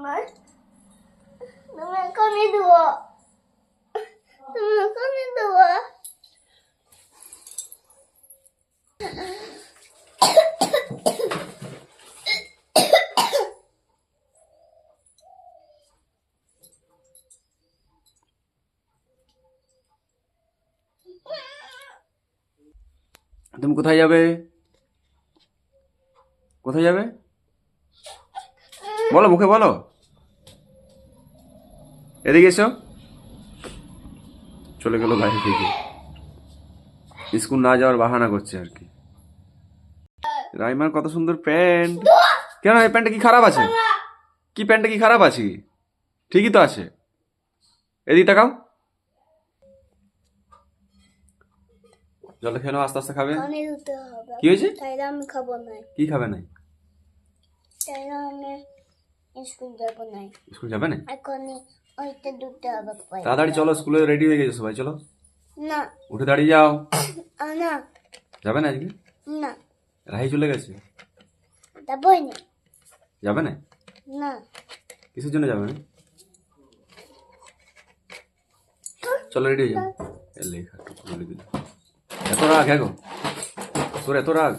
আমার তুমি এখনই দেবো তুমি এখনই দেবো তুমি কোথায় যাবে? কোথায় যাবে বলো, মুখে বলো। এদিকে এসো। চলে গেল বাইরে থেকে, স্কুল না যাওয়ার বাহানা করছে আর কি। রাইমার কত সুন্দর প্যান্ট। কেন এই প্যান্টটা কি খারাপ আছে? কি প্যান্টটা কি খারাপ আছে? ঠিকই তো আছে। এদিকে তাকাও। জল খেয়ে নাও, আস্তে আস্তে খাবে। এখনই দিতে হবে কি হয়েছে? তাইলে আমি খাবো না কি খাবে না? তাইলে আমি স্কুল যাবো না স্কুল যাবে না? এখনই ওইটা দিতে হবে তাড়াতাড়ি চলো, স্কুলে রেডি হয়ে গেছে সবাই, চলো না উঠে দাঁড়িয়ে যাও। না যাবে না আজকে? না রাহি চলে গেছে, যাবোই না যাবে না? না কিসের জন্য যাবে না? চলো রেডি হয়ে যাও। এ লেখা টুকু বলে দিল। এত রাগ, হ্যাঁ গো তোর এত রাগ?